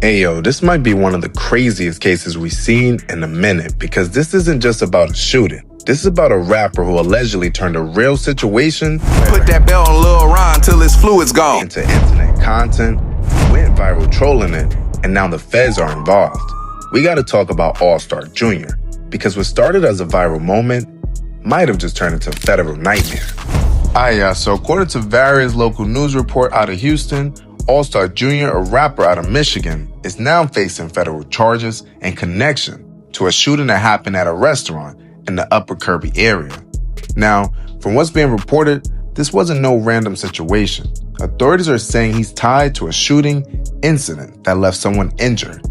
Hey yo, this might be one of the craziest cases we've seen in a minute, because this isn't just about a shooting. This is about a rapper who allegedly turned a real situation, put that bell on Lil Ron till his fluid's gone, into internet content, went viral trolling it, and now the feds are involved. We gotta talk about AllStar Jr., because what started as a viral moment might have just turned into a federal nightmare. So according to various local news reports out of Houston, AllStar Jr., a rapper out of Michigan, is now facing federal charges in connection to a shooting that happened at a restaurant in the Upper Kirby area. Now, from what's being reported, this wasn't no random situation. Authorities are saying he's tied to a shooting incident that left someone injured.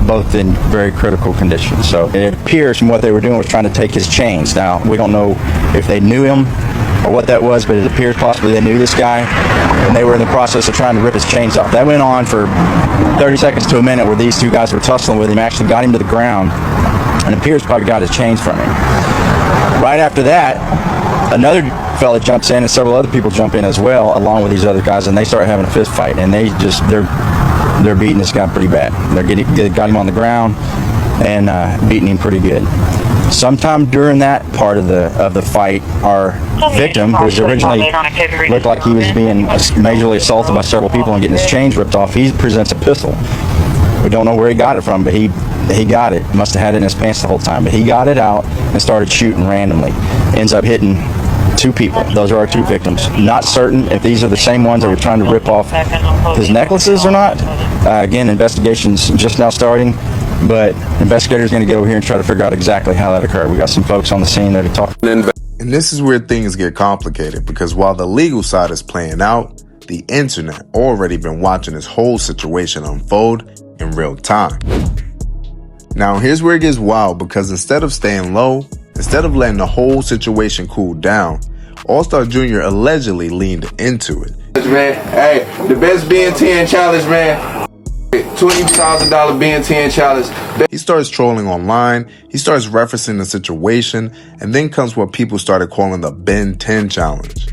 Both in very critical condition. So it appears from what they were doing was trying to take his chains. Now, we don't know if they knew him or what that was, but it appears possibly they knew this guy, and they were in the process of trying to rip his chains off. That went on for 30 seconds to a minute where these two guys were tussling with him, actually got him to the ground, and it appears probably got his chains from him. Right after that, another fella jumps in and several other people jump in as well, along with these other guys, and they start having a fist fight, and they're beating this guy pretty bad. They got him on the ground and beating him pretty good. Sometime during that part of the fight, our victim, who was originally looked like he was being majorly assaulted by several people and getting his chains ripped off, he presents a pistol. We don't know where he got it from, but he got it. Must have had it in his pants the whole time. But he got it out and started shooting randomly. Ends up hitting two people. Those are our two victims. Not certain if these are the same ones that were trying to rip off his necklaces or not. Again, investigation's just now starting, but investigators are going to get over here and try to figure out exactly how that occurred. We got some folks on the scene there to talk. And this is where things get complicated, because while the legal side is playing out, the internet already been watching this whole situation unfold in real time. Now here's where it gets wild, because instead of staying low, instead of letting the whole situation cool down, AllStar Jr. allegedly leaned into it. Man, hey, the best Ben 10 challenge, man. $20,000 Ben 10 challenge. He starts trolling online, he starts referencing the situation, and then comes what people started calling the Ben 10 challenge.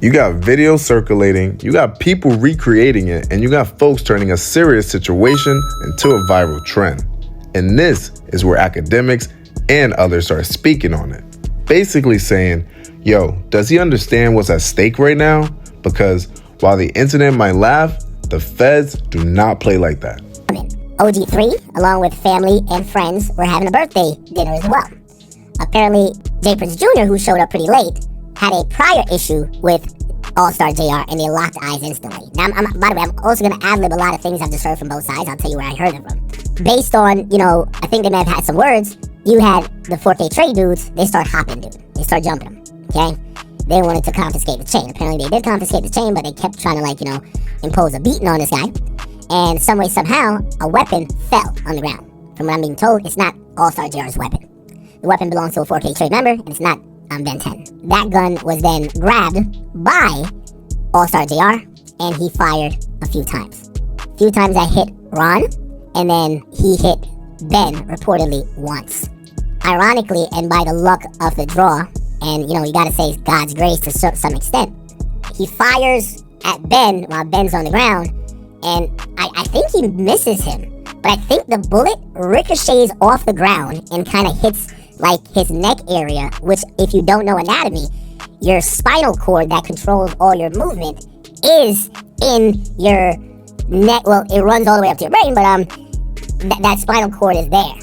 You got videos circulating, you got people recreating it, and you got folks turning a serious situation into a viral trend. And this is where academics and others start speaking on it, basically saying, yo, does he understand what's at stake right now? Because while the internet might laugh, the feds do not play like that. OG3, along with family and friends, were having a birthday dinner as well. Apparently, J Prince Jr., who showed up pretty late, had a prior issue with AllStar JR, and they locked eyes instantly. Now, by the way, I'm also going to ad-lib a lot of things I've just heard from both sides. I'll tell you where I heard it from. Based on, I think they may have had some words. You had the 4K trade dudes, they start hopping, dude. They start jumping him, okay? They wanted to confiscate the chain. Apparently, they did confiscate the chain, but they kept trying to, impose a beating on this guy. And some way, somehow, a weapon fell on the ground. From what I'm being told, it's not AllStar JR's weapon. The weapon belongs to a 4K trade member, and it's not Ben 10. That gun was then grabbed by AllStar JR, and he fired a few times. A few times that hit Ron, and then he hit Ben reportedly once. Ironically, and by the luck of the draw, and you gotta say God's grace to some extent, he fires at Ben while Ben's on the ground, and I think he misses him, but I think the bullet ricochets off the ground and kind of hits his neck area, which, if you don't know anatomy, your spinal cord that controls all your movement is in your neck. Well, it runs all the way up to your brain, but that spinal cord is there.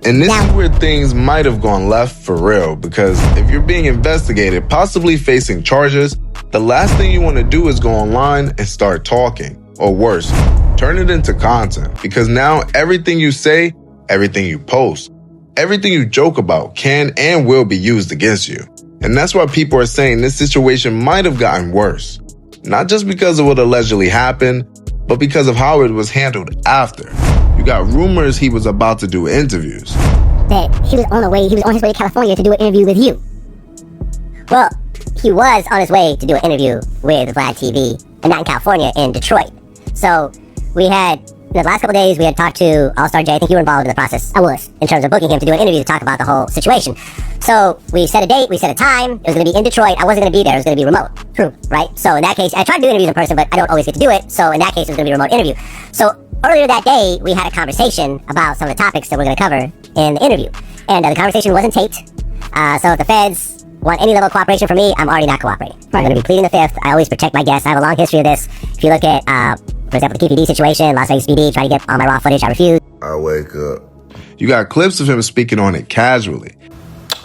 And this is where things might have gone left for real, because if you're being investigated, possibly facing charges, the last thing you want to do is go online and start talking, or worse, turn it into content, because now everything you say, everything you post, everything you joke about can and will be used against you. And that's why people are saying this situation might have gotten worse. Not just because of what allegedly happened, but because of how it was handled after. You got rumors he was about to do interviews. That he was on his way to California to do an interview with you. Well, he was on his way to do an interview with Vlad TV, and not in California, in Detroit. So we had The last couple days, we had talked to AllStar J. I think you were involved in the process. I was. In terms of booking him to do an interview to talk about the whole situation. So we set a date, we set a time. It was going to be in Detroit. I wasn't going to be there. It was going to be remote. True. Right? So in that case, I tried to do interviews in person, but I don't always get to do it. So in that case, it was going to be a remote interview. So earlier that day, we had a conversation about some of the topics that we're going to cover in the interview. And the conversation wasn't taped. So if the feds want any level of cooperation from me, I'm already not cooperating. Right. I'm going to be pleading the fifth. I always protect my guests. I have a long history of this. If you look at, for example, the KPD situation, Las Vegas PD, trying to get all my raw footage, I refuse. I wake up. You got clips of him speaking on it casually.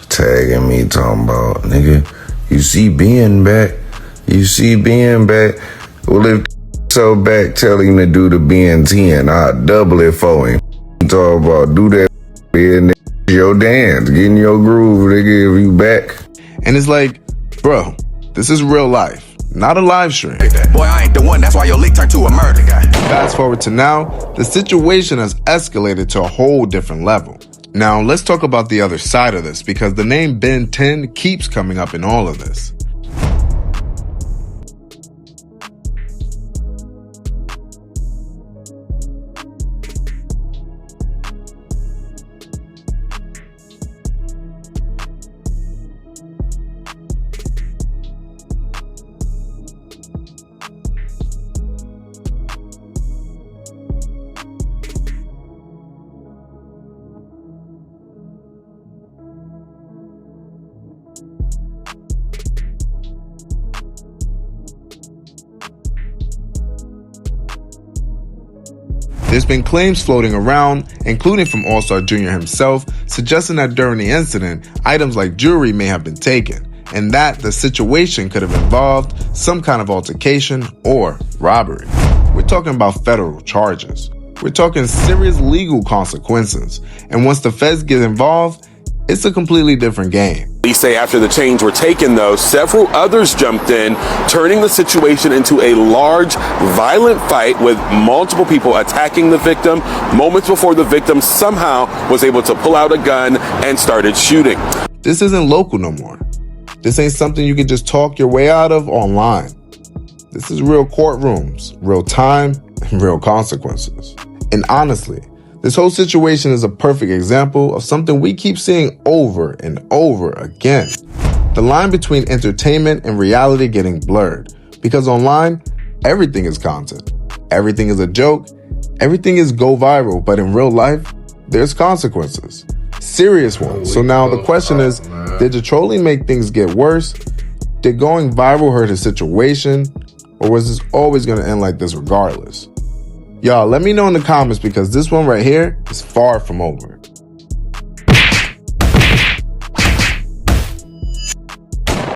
Tagging me, talking about, nigga, you see Ben back? You see Ben back? Well, if so back, tell him to do the Ben 10. I'll double it for him. Talk about, do that Ben, your dance, get in your groove, nigga, if you back. And it's like, bro, this is real life, not a live stream. Boy, I ain't the one, that's why your leak turned to a murder guy. Fast forward to now, the situation has escalated to a whole different level. Now, let's talk about the other side of this, because the name Ben 10 keeps coming up in all of this. There's been claims floating around, including from AllStar Jr. himself, suggesting that during the incident, items like jewelry may have been taken, and that the situation could have involved some kind of altercation or robbery. We're talking about federal charges. We're talking serious legal consequences, and once the feds get involved, it's a completely different game. Police say after the chains were taken, though, several others jumped in, turning the situation into a large, violent fight with multiple people attacking the victim moments before the victim somehow was able to pull out a gun and started shooting. This isn't local no more. This ain't something you can just talk your way out of online. This is real courtrooms, real time, and real consequences. And honestly, this whole situation is a perfect example of something we keep seeing over and over again. The line between entertainment and reality getting blurred. Because online, everything is content. Everything is a joke. Everything is go viral. But in real life, there's consequences. Serious ones. So now the question is, did the trolling make things get worse? Did going viral hurt his situation? Or was this always going to end like this regardless? Y'all, let me know in the comments, because this one right here is far from over.